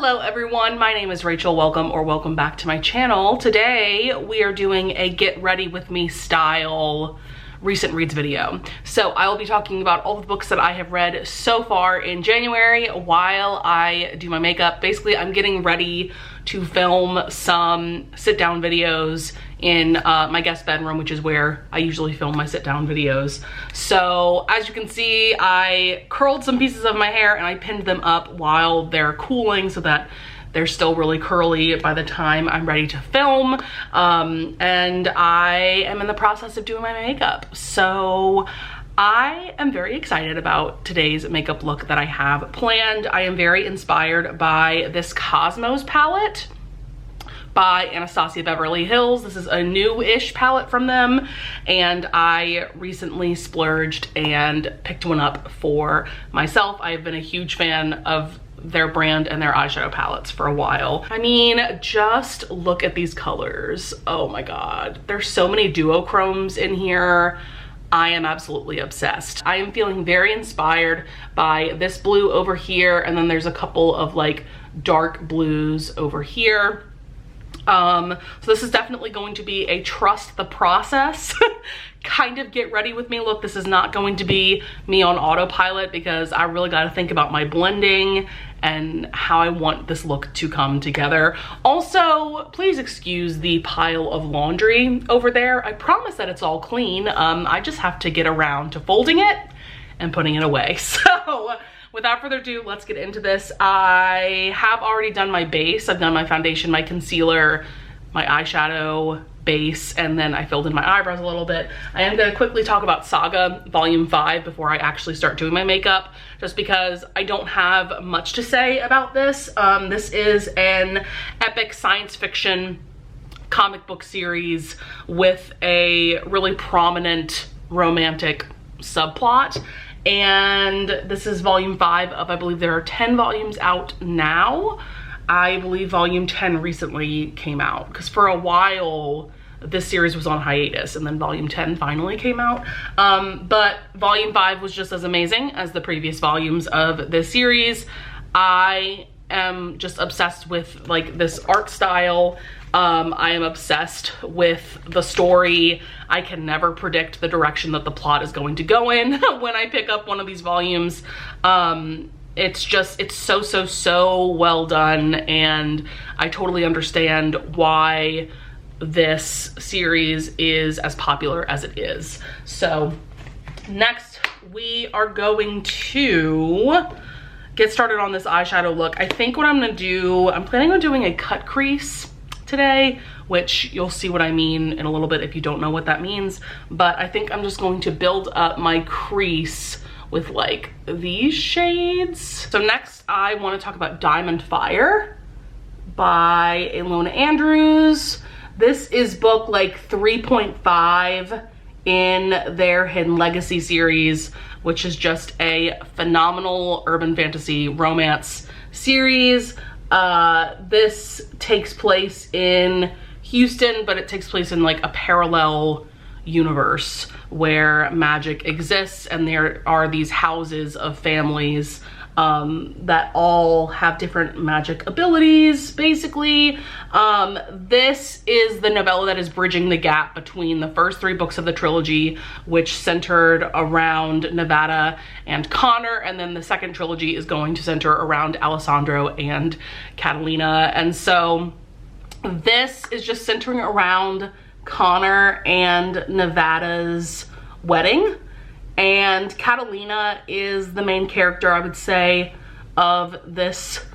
Hello everyone, my name is Rachel. Welcome back to my channel. Today we are doing a get ready with me style recent reads video. So I will be talking about all the books that I have read so far in January while I do my makeup. Basically, I'm getting ready to film some sit down videos in my guest bedroom, which is where I usually film my sit down videos. So as you can see, I curled some pieces of my hair and I pinned them up while they're cooling so that they're still really curly by the time I'm ready to film. And I am in the process of doing my makeup. So I am very excited about today's makeup look that I have planned. I am very inspired by this Cosmos palette by Anastasia Beverly Hills. This is a new-ish palette from them, and I recently splurged and picked one up for myself. I have been a huge fan of their brand and their eyeshadow palettes for a while. I mean, just look at these colors. Oh my God. There's so many duochromes in here. I am absolutely obsessed. I am feeling very inspired by this blue over here, and then there's a couple of like dark blues over here. So this is definitely going to be a trust the process kind of get ready with me look. This is not going to be me on autopilot because I really got to think about my blending and how I want this look to come together. Also, please excuse the pile of laundry over there. I promise that it's all clean. I just have to get around to folding it and putting it away. So without further ado, let's get into this. I have already done my base. I've done my foundation, my concealer, my eyeshadow base, and then I filled in my eyebrows a little bit. I am gonna quickly talk about Saga Volume 5 before I actually start doing my makeup, just because I don't have much to say about this. This is an epic science fiction comic book series with a really prominent romantic subplot. And this is volume 5 of, I believe there are 10 volumes out now. I believe volume 10 recently came out because for a while this series was on hiatus and then volume 10 finally came out. But volume 5 was just as amazing as the previous volumes of this series. I am just obsessed with like this art style. I am obsessed with the story. I can never predict the direction that the plot is going to go in when I pick up one of these volumes. It's so well done, and I totally understand why this series is as popular as it is. So next we are going to get started on this eyeshadow look. I think what I'm gonna do, I'm planning on doing a cut crease today, which you'll see what I mean in a little bit if you don't know what that means. But I think I'm just going to build up my crease with like these shades. So next I want to talk about Diamond Fire by Ilona Andrews. This is book like 3.5 in their Hidden Legacy series, which is just a phenomenal urban fantasy romance series. This takes place in Houston, but it takes place in like a parallel universe where magic exists, and there are these houses of families that all have different magic abilities, basically. This is the novella that is bridging the gap between the first 3 books of the trilogy, which centered around Nevada and Connor, and then the second trilogy is going to center around Alessandro and Catalina. And so this is just centering around Connor and Nevada's wedding, and Catalina is the main character, I would say, of this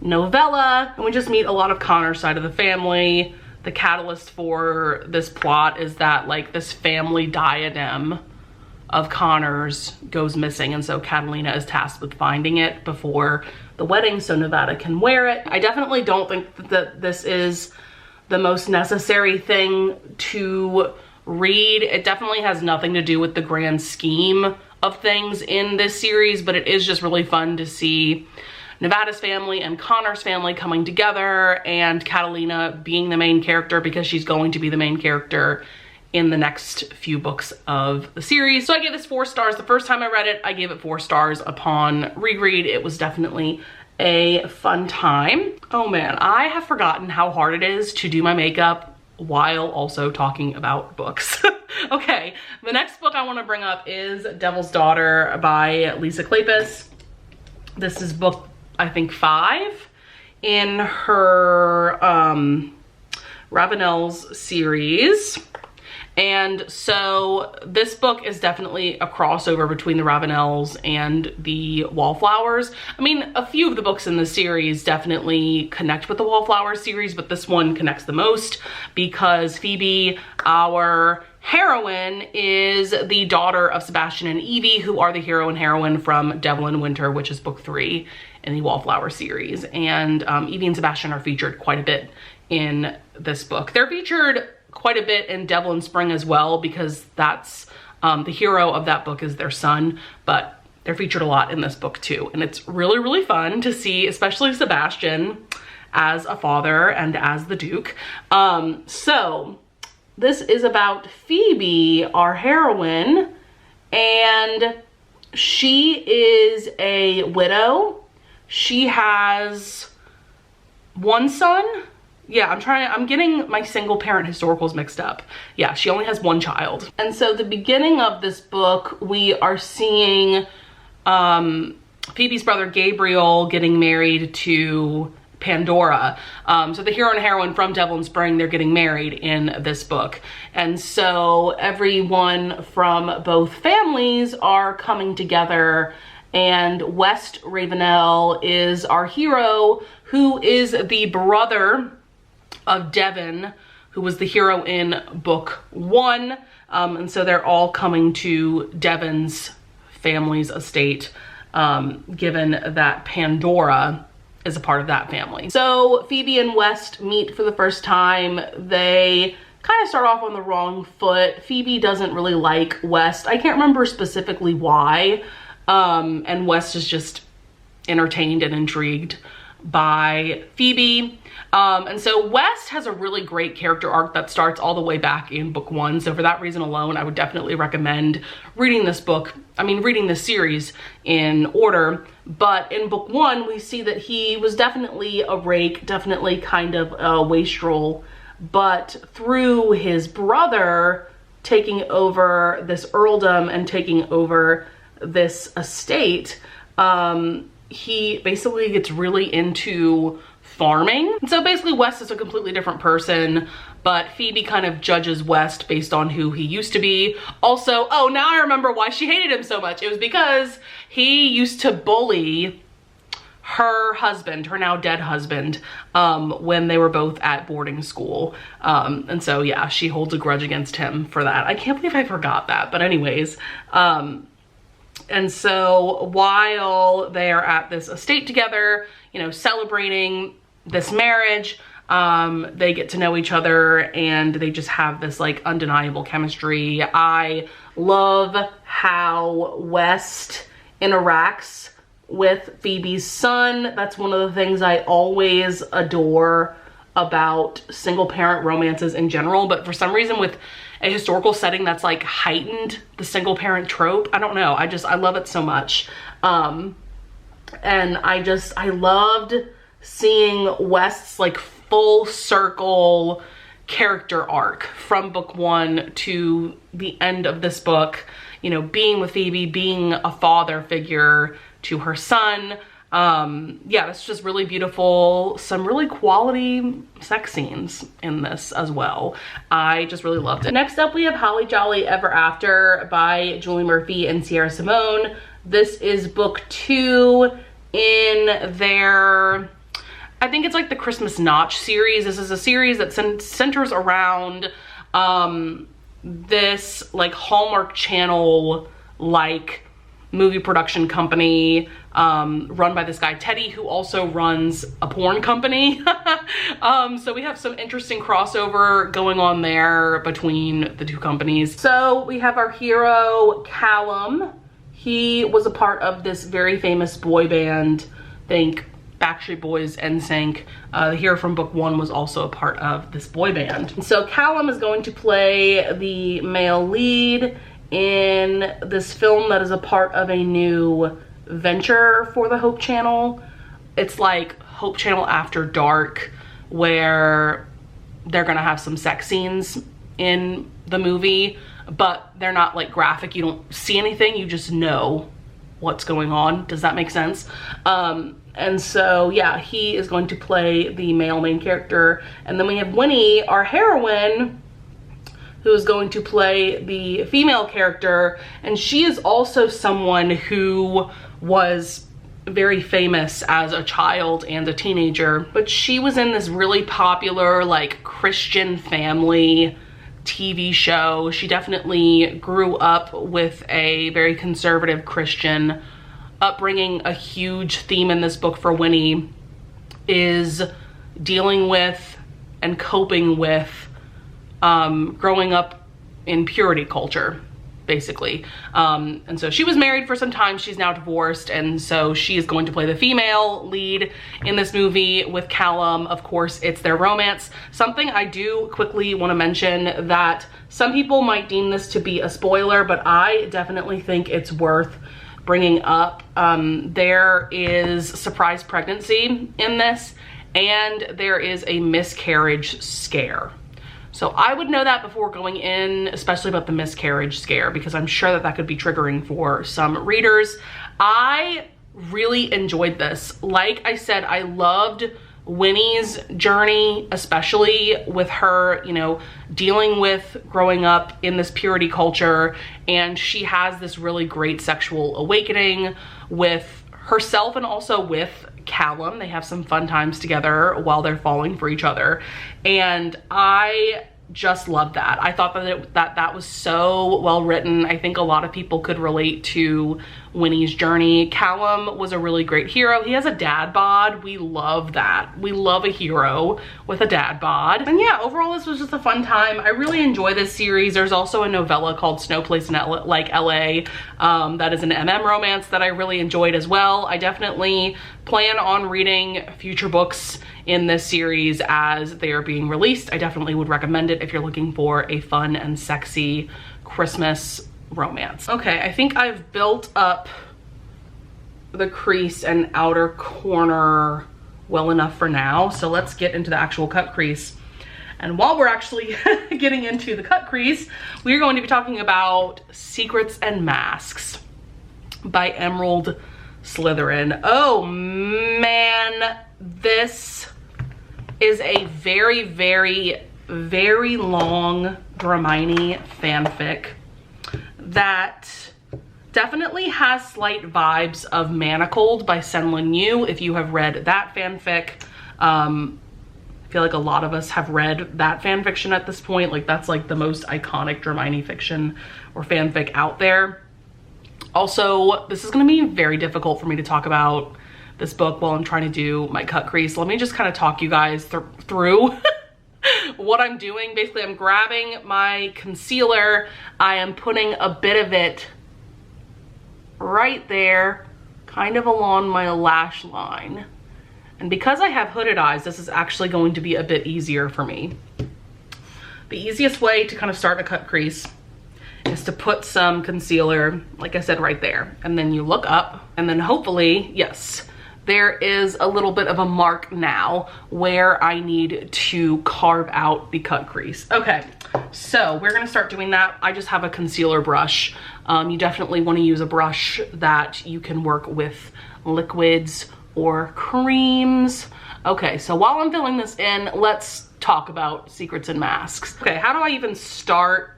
novella, and we just meet a lot of Connor's side of the family. The catalyst for this plot is that like this family diadem of Connor's goes missing, and so Catalina is tasked with finding it before the wedding so Nevada can wear it. I definitely don't think that this is the most necessary thing to read. It definitely has nothing to do with the grand scheme of things in this series, but it is just really fun to see Nevada's family and Connor's family coming together, and Catalina being the main character because she's going to be the main character in the next few books of the series. So I gave this 4 stars. The first time I read it, I gave it 4 stars. Upon reread, it was definitely a fun time. Oh man, I have forgotten how hard it is to do my makeup while also talking about books. Okay, the next book I want to bring up is Devil's Daughter by Lisa Kleypas. This is book, I think, 5 in her Ravenel's series. And so this book is definitely a crossover between the Ravenels and the Wallflowers. I mean, a few of the books in the series definitely connect with the Wallflowers series, but this one connects the most because Phoebe, our heroine, is the daughter of Sebastian and Evie, who are the hero and heroine from Devil in Winter, which is book 3 in the Wallflower series. And Evie and Sebastian are featured quite a bit in this book. They're featured quite a bit in Devil in Spring as well, because that's the hero of that book is their son, but they're featured a lot in this book too. And it's really, really fun to see, especially Sebastian as a father and as the Duke. So this is about Phoebe, our heroine, and she is a widow. She has one son. Yeah, I'm getting my single parent historicals mixed up. Yeah, she only has one child. And so the beginning of this book, we are seeing Phoebe's brother Gabriel getting married to Pandora. So the hero and heroine from Devil in Spring, they're getting married in this book. And so everyone from both families are coming together, and West Ravenel is our hero, who is the brother of Devon, who was the hero in book 1. And so they're all coming to Devon's family's estate, given that Pandora is a part of that family. So Phoebe and West meet for the first time. They kind of start off on the wrong foot. Phoebe doesn't really like West. I can't remember specifically why. And West is just entertained and intrigued by Phoebe. And so West has a really great character arc that starts all the way back in book 1. So for that reason alone, I would definitely recommend reading this book. I mean, reading this series in order. But in book 1, we see that he was definitely a rake, definitely kind of a wastrel. But through his brother taking over this earldom and taking over this estate, he basically gets really into farming. And so basically West is a completely different person, but Phoebe kind of judges West based on who he used to be. Also, oh, now I remember why she hated him so much. It was because he used to bully her husband, her now dead husband, when they were both at boarding school. And so yeah, she holds a grudge against him for that. I can't believe I forgot that, but anyways, and so while they are at this estate together, you know, celebrating this marriage, they get to know each other and they just have this like undeniable chemistry. I love how West interacts with Phoebe's son. That's one of the things I always adore about single parent romances in general, but for some reason with a historical setting that's like heightened the single parent trope. I don't know, I love it so much. And I loved seeing West's like full circle character arc from book 1 to the end of this book, you know, being with Phoebe, being a father figure to her son. Yeah, it's just really beautiful. Some really quality sex scenes in this as well. I just really loved it. Next up, we have Holly Jolly Ever After by Julie Murphy and Sierra Simone. This is book 2 in their, I think it's like the Christmas Notch series. This is a series that centers around this like Hallmark Channel like movie production company run by this guy Teddy, who also runs a porn company. So we have some interesting crossover going on there between the two companies. So we have our hero Callum. He was a part of this very famous boy band, think Backstreet Boys, NSYNC. The hero from book 1 was also a part of this boy band. So Callum is going to play the male lead in this film that is a part of a new venture for the Hope Channel. it's like Hope Channel After Dark, where they're gonna have some sex scenes in the movie, but they're not like graphic. You don't see anything, you just know what's going on. Does that make sense? And so yeah, he is going to play the male main character. And then we have Winnie, our heroine, who is going to play the female character. And she is also someone who was very famous as a child and a teenager, but she was in this really popular like Christian family TV show. She definitely grew up with a very conservative Christian upbringing. A huge theme in this book for Winnie is dealing with and coping with growing up in purity culture, basically. And so she was married for some time, she's now divorced, and so she is going to play the female lead in this movie with Callum. Of course, it's their romance. Something I do quickly want to mention, that some people might deem this to be a spoiler, but I definitely think it's worth bringing up. There is surprise pregnancy in this, and there is a miscarriage scare. So I would know that before going in, especially about the miscarriage scare, because I'm sure that that could be triggering for some readers. I really enjoyed this. Like I said, I loved Winnie's journey, especially with her, you know, dealing with growing up in this purity culture. And she has this really great sexual awakening with herself and also with Callum. They have some fun times together while they're falling for each other. And I just love that. I thought that that was so well written. I think a lot of people could relate to Winnie's journey. Callum was a really great hero. He has a dad bod. We love that. We love a hero with a dad bod. And yeah, overall this was just a fun time. I really enjoy this series. There's also a novella called Snow Place in Like LA that is an MM romance that I really enjoyed as well. I definitely plan on reading future books in this series as they are being released. I definitely would recommend it if you're looking for a fun and sexy Christmas romance. Okay, I think I've built up the crease and outer corner well enough for now. So let's get into the actual cut crease. And while we're actually getting into the cut crease, we're going to be talking about Secrets and Masks by Emerald Slytherin. Oh man, this is a very, very, very long Dramione fanfic that definitely has slight vibes of Manacled by Senlin Yu. If you have read that fanfic, I feel like a lot of us have read that fan fiction at this point. Like, that's like the most iconic Dramione fiction or fanfic out there. Also, this is going to be very difficult for me to talk about this book while I'm trying to do my cut crease. Let me just kind of talk you guys through what I'm doing. Basically, I'm grabbing my concealer. I am putting a bit of it right there, kind of along my lash line. And because I have hooded eyes, this is actually going to be a bit easier for me. The easiest way to kind of start a cut crease is to put some concealer, like I said, right there. And then you look up, and then hopefully, yes, there is a little bit of a mark now where I need to carve out the cut crease. Okay, so we're gonna start doing that. I just have a concealer brush. You definitely wanna use a brush that you can work with liquids or creams. Okay, so while I'm filling this in, let's talk about Secrets and Masks. Okay, how do I even start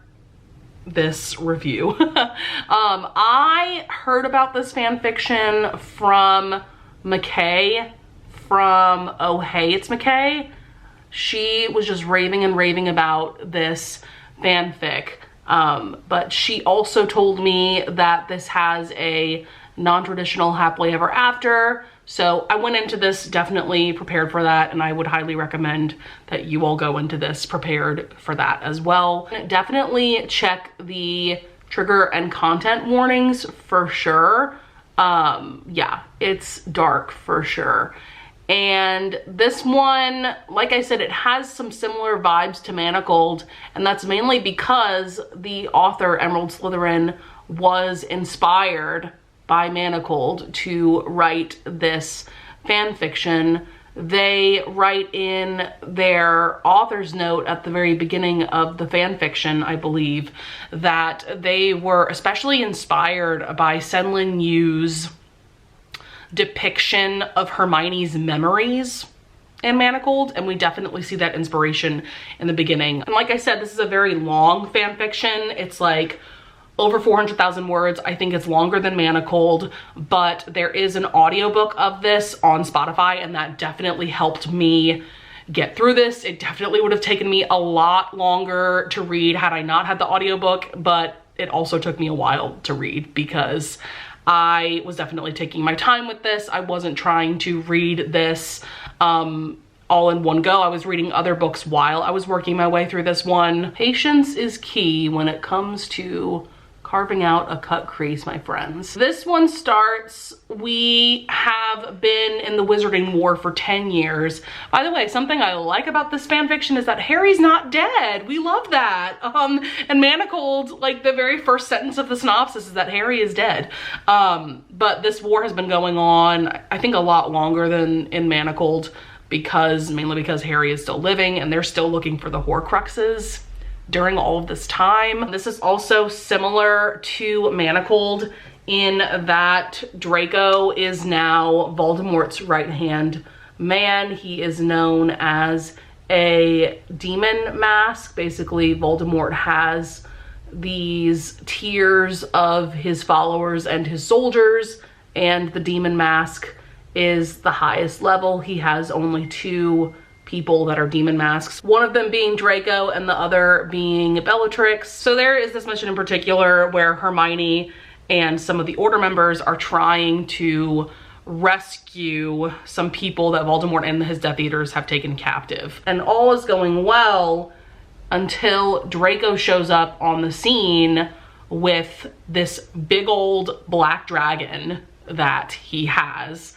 this review? I heard about this fan fiction from McKay from Oh Hey It's McKay. She was just raving and raving about this fanfic, but she also told me that this has a non-traditional happily ever after. So I went into this definitely prepared for that, and I would highly recommend that you all go into this prepared for that as well. Definitely check the trigger and content warnings for sure. Yeah, it's dark for sure. And this one, like I said, it has some similar vibes to Manacled, and that's mainly because the author Emerald Slytherin was inspired by Manacled to write this fan fiction, they write in their author's note at the very beginning of the fan fiction, I believe, that they were especially inspired by Senlin Yu's depiction of Hermione's memories in Manacled, and we definitely see that inspiration in the beginning. And like I said, this is a very long fan fiction. It's like over 400,000 words. I think it's longer than Manacled, but there is an audiobook of this on Spotify, and that definitely helped me get through this. It definitely would have taken me a lot longer to read had I not had the audiobook, but it also took me a while to read because I was definitely taking my time with this. I wasn't trying to read this all in one go. I was reading other books while I was working my way through this one. Patience is key when it comes to carving out a cut crease, my friends. This one starts, we have been in the Wizarding War for 10 years. By the way, something I like about this fan fiction is that Harry's not dead. We love that. And Manacled, like the very first sentence of the synopsis is that Harry is dead. But this war has been going on, I think, a lot longer than in Manacled mainly because Harry is still living and they're still looking for the Horcruxes during all of this time. This is also similar to Manacled in that Draco is now Voldemort's right-hand man. He is known as a demon mask. Basically, Voldemort has these tiers of his followers and his soldiers, and the demon mask is the highest level. He has only 2 people that are demon masks, one of them being Draco and the other being Bellatrix. So there is this mission in particular where Hermione and some of the Order members are trying to rescue some people that Voldemort and his Death Eaters have taken captive. And all is going well until Draco shows up on the scene with this big old black dragon that he has.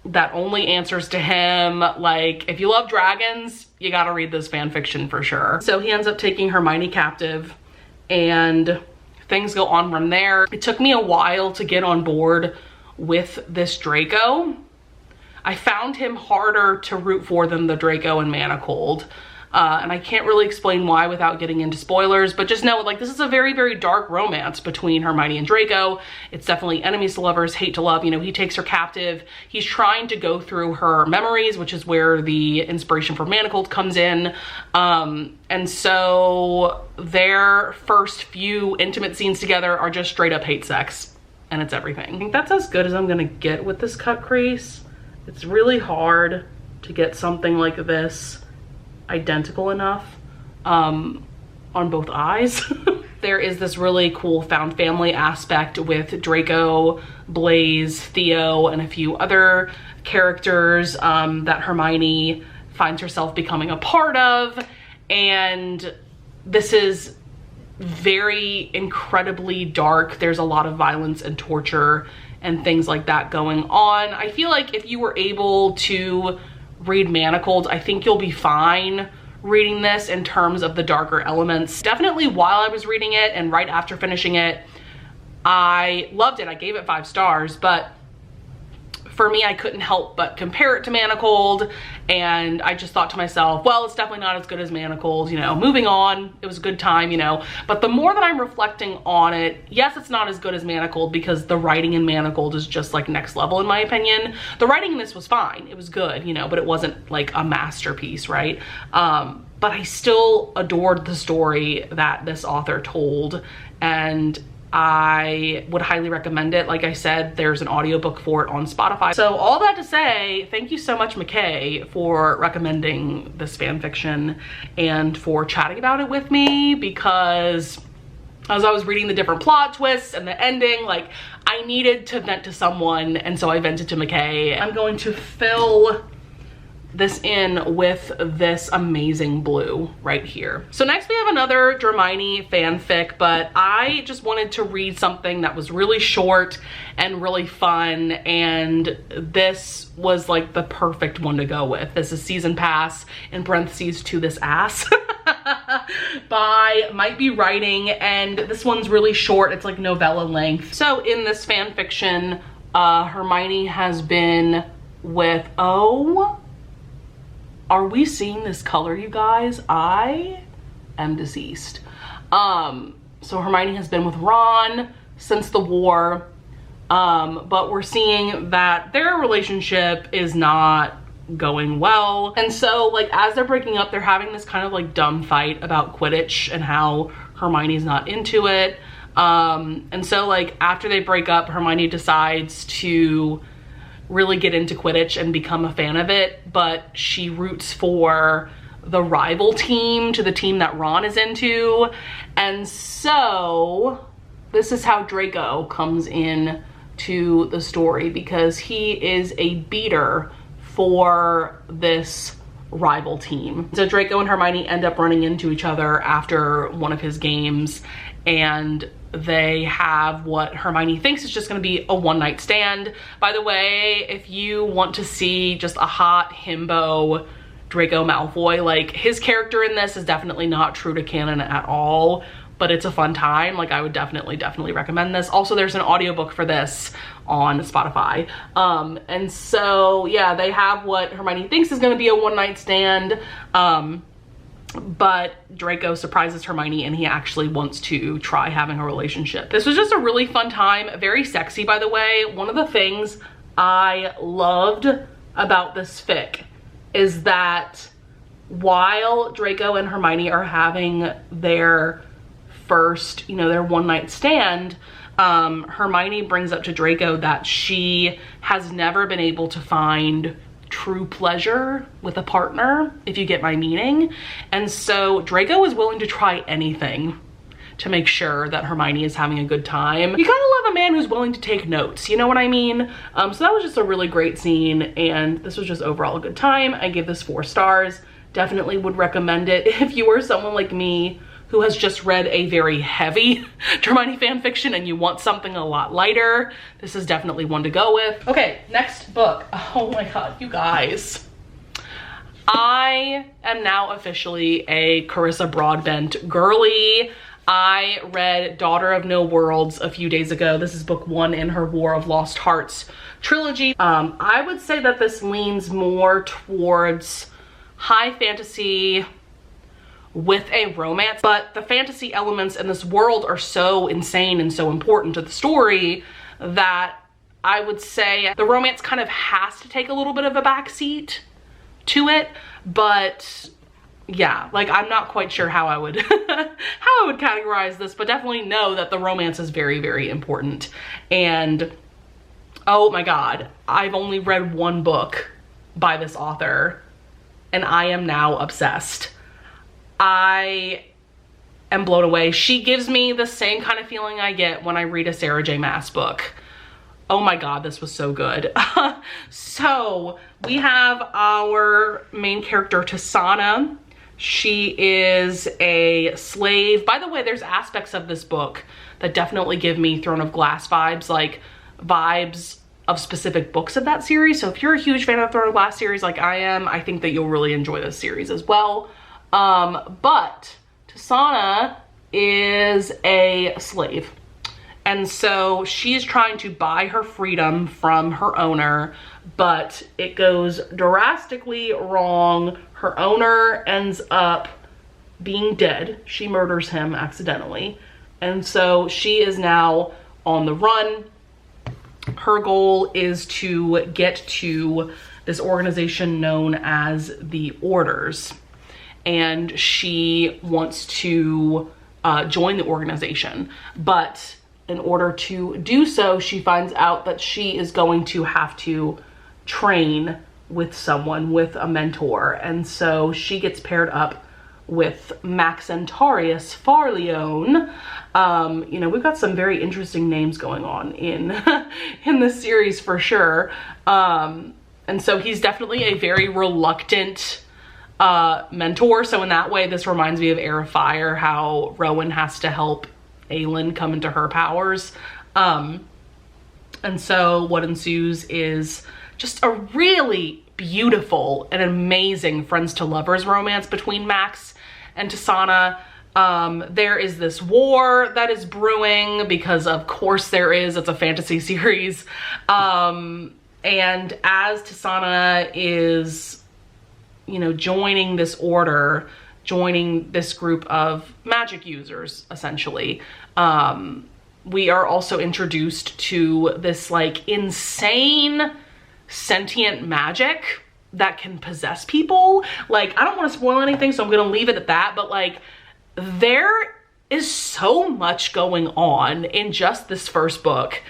That only answers to him. Like, if you love dragons, you gotta read this fan fiction for sure. So he ends up taking Hermione captive and things go on from there. It took me a while to get on board with this Draco. I found him harder to root for than the Draco in Manacled. And I can't really explain why without getting into spoilers, but just know, like, this is a very, very dark romance between Hermione and Draco. It's definitely enemies to lovers, hate to love. You know, he takes her captive. He's trying to go through her memories, which is where the inspiration for Manacled comes in. And so their first few intimate scenes together are just straight up hate sex, and it's everything. I think that's as good as I'm gonna get with this cut crease. It's really hard to get something like this identical enough on both eyes. There is this really cool found family aspect with Draco, Blaise, Theo, and a few other characters that Hermione finds herself becoming a part of. And this is very incredibly dark. There's a lot of violence and torture and things like that going on. I feel like if you were able to read Manacled, I think you'll be fine reading this in terms of the darker elements. Definitely while I was reading it and right after finishing it, I loved it. I gave it 5 stars, but for me, I couldn't help but compare it to Manacled, and I just thought to myself, well, it's definitely not as good as Manacled, you know, moving on. It was a good time, you know, but the more that I'm reflecting on it, yes, it's not as good as Manacled because the writing in Manacled is just like next level in my opinion. The writing in this was fine, it was good, you know, but it wasn't like a masterpiece, right? But I still adored the story that this author told, and I would highly recommend it. Like I said, there's an audiobook for it on Spotify. So all that to say, thank you so much, McKay, for recommending this fan fiction and for chatting about it with me, because as I was reading the different plot twists and the ending, like, I needed to vent to someone, and so I vented to McKay. I'm going to fill this in with this amazing blue right here. So next we have another Dramione fanfic, but I just wanted to read something that was really short and really fun, and this was like the perfect one to go with. This is Season Pass, in parentheses, to this ass, by Might Be Writing, and this one's really short. It's like novella length. So in this fan fiction, Hermione has been with, oh, are we seeing this color, you guys? I am deceased. So Hermione has been with Ron since the war, but we're seeing that their relationship is not going well. And so like as they're breaking up, they're having this kind of like dumb fight about Quidditch and how Hermione's not into it. And so like after they break up, Hermione decides to really get into Quidditch and become a fan of it, but she roots for the rival team to the team that Ron is into. And so this is how Draco comes in to the story, because he is a beater for this rival team. So Draco and Hermione end up running into each other after one of his games, and they have what Hermione thinks is just going to be a one-night stand. By the way, if you want to see just a hot himbo Draco Malfoy, like his character in this is definitely not true to canon at all, but it's a fun time. Like I would definitely recommend this. Also, there's an audiobook for this on Spotify. And so yeah, they have what Hermione thinks is going to be a one-night stand. But Draco surprises Hermione and he actually wants to try having a relationship. This was just a really fun time, very sexy, by the way. One of the things I loved about this fic is that while Draco and Hermione are having their first, you know, their one-night stand, Hermione brings up to Draco that she has never been able to find true pleasure with a partner, if you get my meaning. And so Draco is willing to try anything to make sure that Hermione is having a good time. You gotta love a man who's willing to take notes, you know what I mean? So that was just a really great scene, and this was just overall a good time. I give this 4 stars. Definitely would recommend it if you are someone like me who has just read a very heavy Dramione fan fiction and you want something a lot lighter. This is definitely one to go with. Okay, next book. Oh my God, you guys. I am now officially a Carissa Broadbent girly. I read Daughter of No Worlds a few days ago. This is book 1 in her War of Lost Hearts trilogy. I would say that this leans more towards high fantasy with a romance, but the fantasy elements in this world are so insane and so important to the story that I would say the romance kind of has to take a little bit of a backseat to it. But yeah, like I'm not quite sure how I would how I would categorize this, but definitely know that the romance is very important. And oh my God, I've only read 1 book by this author and I am now obsessed. I am blown away. She gives me the same kind of feeling I get when I read a Sarah J. Maas book. Oh my God, this was so good. So we have our main character, Tasana. She is a slave. By the way, there's aspects of this book that definitely give me Throne of Glass vibes, like vibes of specific books of that series. So if you're a huge fan of the Throne of Glass series like I am, I think that you'll really enjoy this series as well. But Tasana is a slave. And so she's trying to buy her freedom from her owner, but it goes drastically wrong. Her owner ends up being dead. She murders him accidentally. And so she is now on the run. Her goal is to get to this organization known as the Orders. And she wants to join the organization. But in order to do so, she finds out that she is going to have to train with someone, with a mentor. And so she gets paired up with Maxentarius Farleone. You know, we've got some very interesting names going on in, in this series for sure. And so he's definitely a very reluctant mentor. So in that way, this reminds me of Heir of Fire, how Rowan has to help Aelin come into her powers. And so what ensues is just a really beautiful and amazing friends to lovers romance between Max and Tasana. There is this war that is brewing, because of course there is, it's a fantasy series. And as Tasana is, you know, joining this order, joining this group of magic users, essentially, we are also introduced to this like insane sentient magic that can possess people. Like, I don't want to spoil anything, so I'm gonna leave it at that, but like, there is so much going on in just this first book,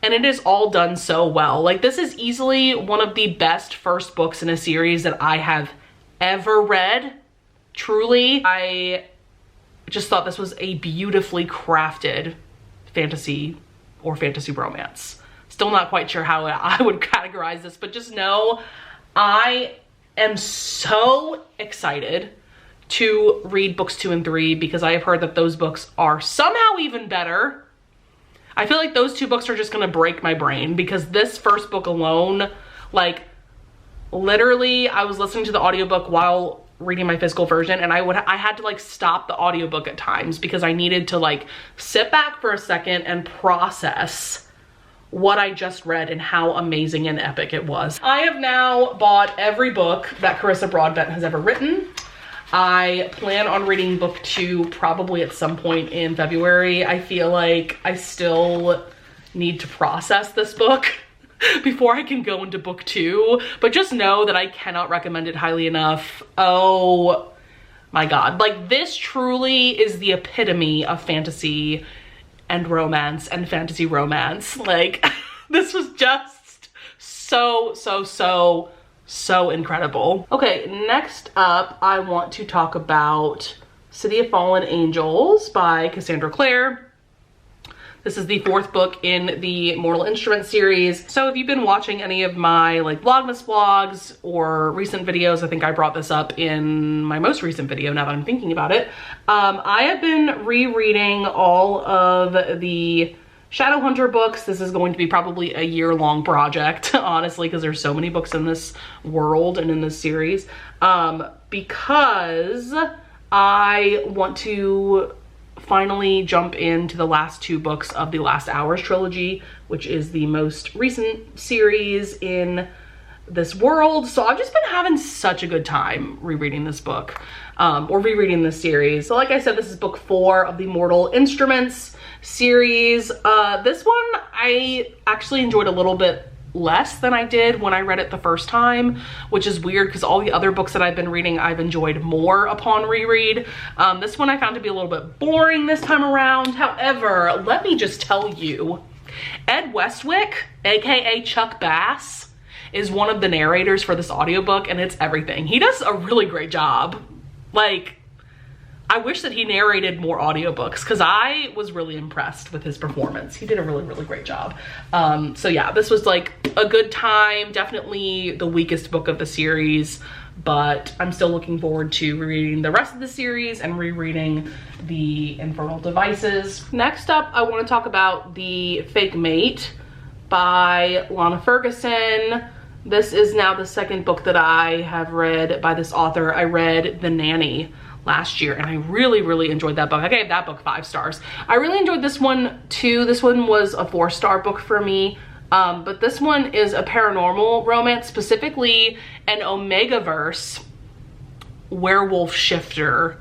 and it is all done so well. Like, this is easily one of the best first books in a series that I have ever read. Truly, I just thought this was a beautifully crafted fantasy or fantasy romance. Still not quite sure how I would categorize this, but just know I am so excited to read books 2 and 3 because I have heard that those books are somehow even better. I feel like those 2 books are just gonna break my brain because this first book alone, like, literally I was listening to the audiobook while reading my physical version, and I had to like stop the audiobook at times because I needed to like sit back for a second and process what I just read and how amazing and epic it was. I have now bought every book that Carissa Broadbent has ever written. I plan on reading book 2 probably at some point in February. I feel like I still need to process this book before I can go into book 2, but just know that I cannot recommend it highly enough. Oh my God, like, this truly is the epitome of fantasy and romance and fantasy romance. Like, this was just so incredible. Okay, next up, I want to talk about City of Fallen Angels by Cassandra Clare. This is the 4th book in the Mortal Instruments series. So if you've been watching any of my like Vlogmas vlogs or recent videos, I think I brought this up in my most recent video now that I'm thinking about it. I have been rereading all of the Shadowhunter books. This is going to be probably a year-long project, honestly, because there's so many books in this world and in this series. Because I want to finally jump into the last 2 books of the Last Hours trilogy, which is the most recent series in this world. So I've just been having such a good time rereading this book, or rereading this series. So like I said, this is book 4 of the Mortal Instruments series. This one I actually enjoyed a little bit less than I did when I read it the first time, which is weird because all the other books that I've been reading I've enjoyed more upon reread. This one I found to be a little bit boring this time around. However, let me just tell you, Ed Westwick, aka Chuck Bass, is one of the narrators for this audiobook, and it's everything. He does a really great job. Like, I wish that he narrated more audiobooks because I was really impressed with his performance. He did a really great job. So yeah, this was like a good time. Definitely the weakest book of the series, but I'm still looking forward to rereading the rest of the series and rereading the Infernal Devices. Next up, I want to talk about The Fake Mate by Lana Ferguson. This is now the 2nd book that I have read by this author. I read The Nanny last year and I really enjoyed that book. I gave that book 5 stars. I really enjoyed this one too. This one was a 4-star book for me, but this one is a paranormal romance, specifically an Omegaverse werewolf shifter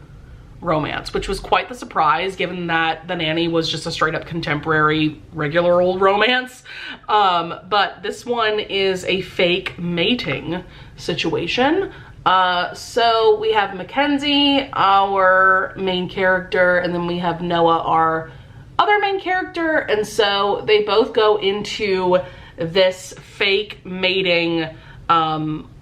romance, which was quite the surprise given that The Nanny was just a straight up contemporary regular old romance. But this one is a fake mating situation. So we have Mackenzie, our main character, and then we have Noah, our other main character. And so they both go into this fake mating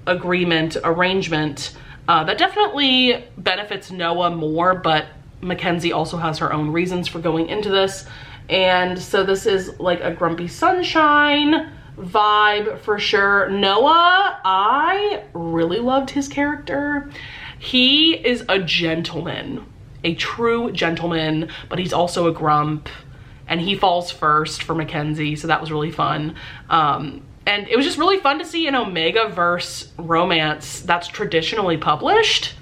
arrangement that definitely benefits Noah more, but Mackenzie also has her own reasons for going into this. And so this is like a Grumpy Sunshine vibe for sure. Noah, I really loved his character. He is a gentleman, a true gentleman, but he's also a grump, and he falls first for Mackenzie, so that was really fun. And it was just really fun to see an Omegaverse romance that's traditionally published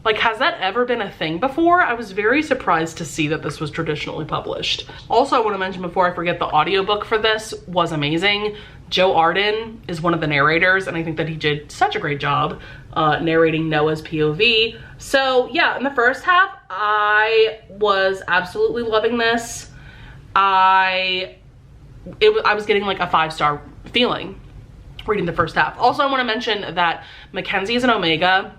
Like, has that ever been a thing before? I was very surprised to see that this was traditionally published. Also, I want to mention before I forget, the audiobook for this was amazing. Joe Arden is one of the narrators, and I think that he did such a great job narrating Noah's POV. So yeah, in the first half, I was absolutely loving this. I was getting like a 5-star feeling reading the first half. Also, I want to mention that Mackenzie is an Omega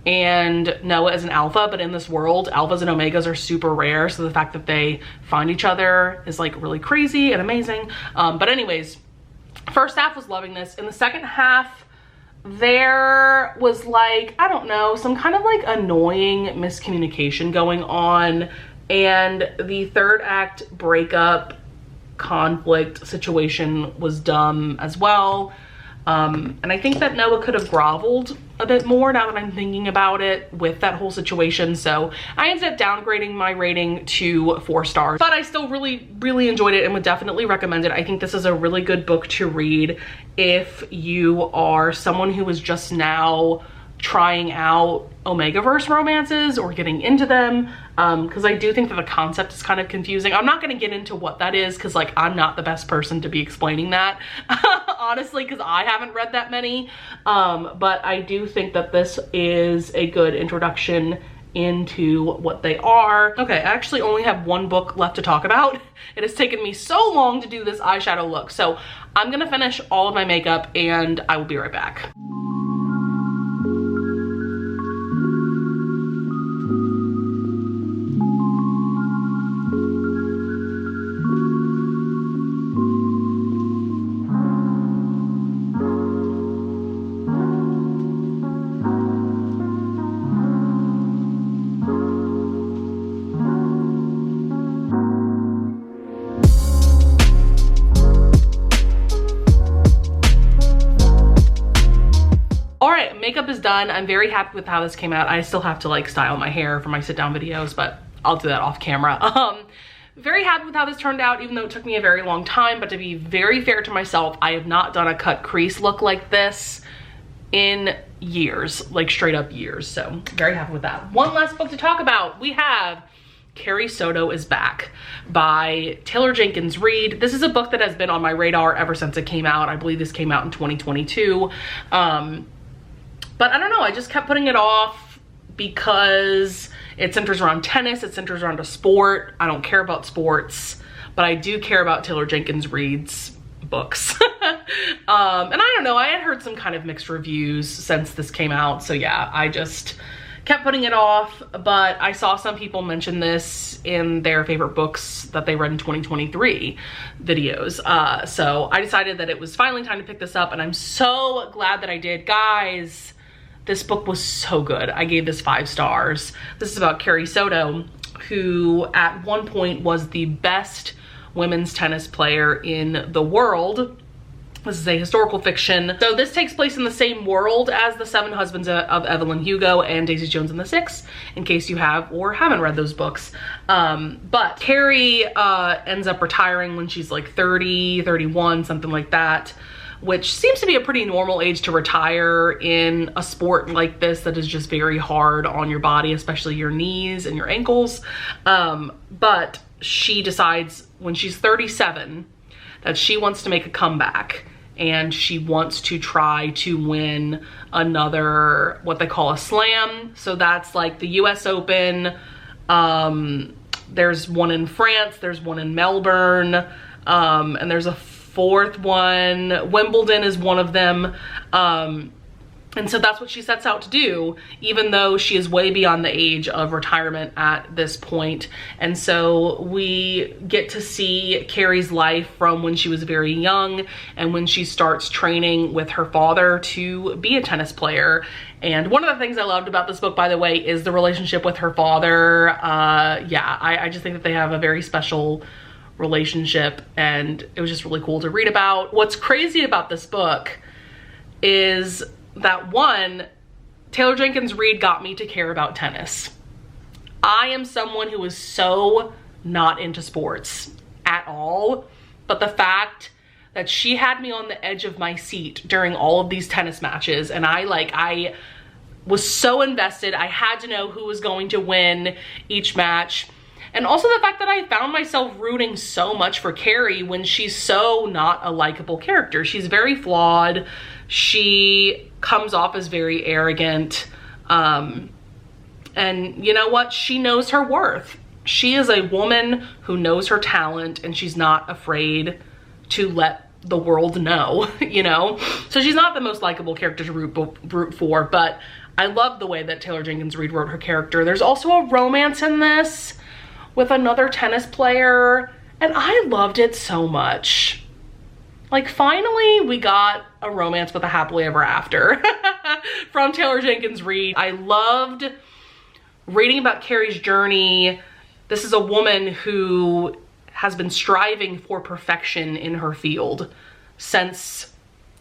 and Noah is an Alpha, but in this world, Alphas and Omegas are super rare. So the fact that they find each other is like really crazy and amazing. But anyways, first half was loving this. In the second half, there was like, I don't know, some kind of like annoying miscommunication going on. And the third act breakup conflict situation was dumb as well. And I think that Noah could have groveled a bit more now that I'm thinking about it with that whole situation. So I ended up downgrading my rating to 4 stars, but I still really enjoyed it and would definitely recommend it. I think this is a really good book to read if you are someone who is just now trying out Omegaverse romances or getting into them, because I do think that the concept is kind of confusing. I'm not going to get into what that is because like I'm not the best person to be explaining that honestly, because I haven't read that many, but I do think that this is a good introduction into what they are. Okay, I actually only have one book left to talk about. It has taken me so long to do this eyeshadow look, so I'm gonna finish all of my makeup and I will be right back. Makeup is done. I'm very happy with how this came out. I still have to like style my hair for my sit down videos, but I'll do that off camera. Very happy with how this turned out, even though it took me a very long time. But to be very fair to myself, I have not done a cut crease look like this in years, like straight up years. So very happy with that. One last book to talk about. We have Carrie Soto is Back by Taylor Jenkins Reid. This is a book that has been on my radar ever since it came out. I believe this came out in 2022. But I don't know, I just kept putting it off because it centers around tennis, it centers around a sport. I don't care about sports, but I do care about Taylor Jenkins Reid's books. And I don't know, I had heard some kind of mixed reviews since this came out. So yeah, I just kept putting it off, but I saw some people mention this in their favorite books that they read in 2023 videos. So I decided that it was finally time to pick this up, and I'm so glad that I did. Guys, this book was so good. I gave this 5 stars. This is about Carrie Soto, who at one point was the best women's tennis player in the world. This is a historical fiction. So this takes place in the same world as The Seven Husbands of Evelyn Hugo and Daisy Jones and the Six, in case you have or haven't read those books. But Carrie ends up retiring when she's like 30, 31, something like that, which seems to be a pretty normal age to retire in a sport like this that is just very hard on your body, especially your knees and your ankles. But she decides when she's 37 that she wants to make a comeback, and she wants to try to win another, what they call a slam. So that's like the US Open. There's one in France, there's one in Melbourne, and there's a 4th one. Wimbledon is one of them. And so that's what she sets out to do, even though she is way beyond the age of retirement at this point. And so we get to see Carrie's life from when she was very young and when she starts training with her father to be a tennis player. And one of the things I loved about this book, by the way, is the relationship with her father. Yeah, I just think that they have a very special relationship, and it was just really cool to read about. What's crazy about this book is that, one, Taylor Jenkins Reid got me to care about tennis. I am someone who is so not into sports at all, but the fact that she had me on the edge of my seat during all of these tennis matches, and I was so invested. I had to know who was going to win each match. And also the fact that I found myself rooting so much for Carrie when she's so not a likable character. She's very flawed. She comes off as very arrogant. And you know what? She knows her worth. She is a woman who knows her talent, and she's not afraid to let the world know, you know? So she's not the most likable character to root for, but I love the way that Taylor Jenkins Reid wrote her character. There's also a romance in this with another tennis player, and I loved it so much. Like, finally we got a romance with a happily ever after from Taylor Jenkins Reid. I loved reading about Carrie's journey. This is a woman who has been striving for perfection in her field since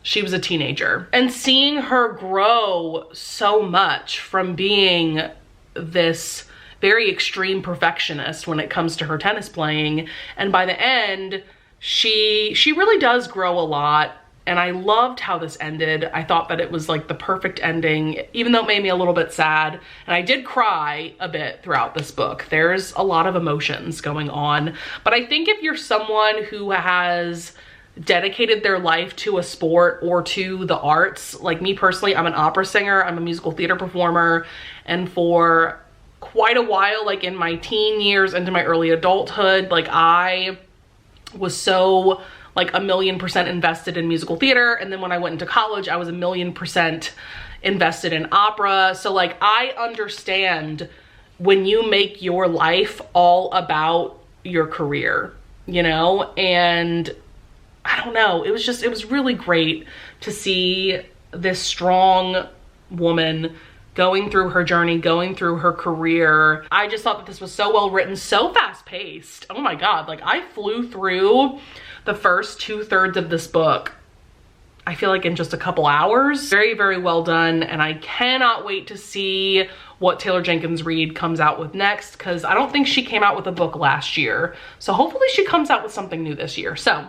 she was a teenager. And seeing her grow so much from being this very extreme perfectionist when it comes to her tennis playing, and by the end, she really does grow a lot. And I loved how this ended. I thought that it was like the perfect ending, even though it made me a little bit sad. And I did cry a bit throughout this book. There's a lot of emotions going on. But I think if you're someone who has dedicated their life to a sport or to the arts, like me personally, I'm an opera singer, I'm a musical theater performer, and for quite a while, like in my teen years into my early adulthood, like I was so like 1,000,000% invested in musical theater. And then when I went into college, I was 1,000,000% invested in opera. So like, I understand when you make your life all about your career, you know? And I don't know, it was really great to see this strong woman going through her journey, going through her career. I just thought that this was so well written, so fast paced. Oh my God, like I flew through the first 2/3 of this book, I feel like in just a couple hours. Very, very well done. And I cannot wait to see what Taylor Jenkins Reid comes out with next, because I don't think she came out with a book last year. So hopefully she comes out with something new this year. So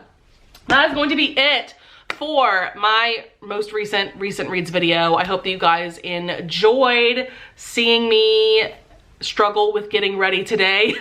that is going to be it for my most recent reads video. I hope that you guys enjoyed seeing me struggle with getting ready today.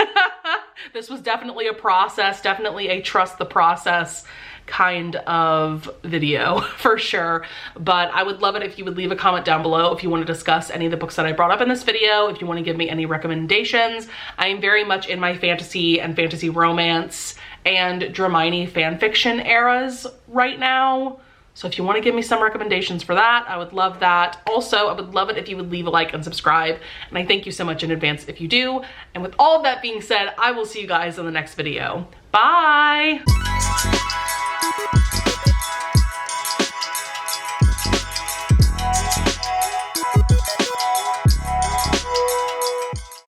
This was definitely a process, definitely a trust the process kind of video for sure. But I would love it if you would leave a comment down below if you want to discuss any of the books that I brought up in this video, if you want to give me any recommendations. I am very much in my fantasy and fantasy romance and Dramione fanfiction eras right now. So if you want to give me some recommendations for that, I would love that. Also, I would love it if you would leave a like and subscribe. And I thank you so much in advance if you do. And with all of that being said, I will see you guys in the next video. Bye.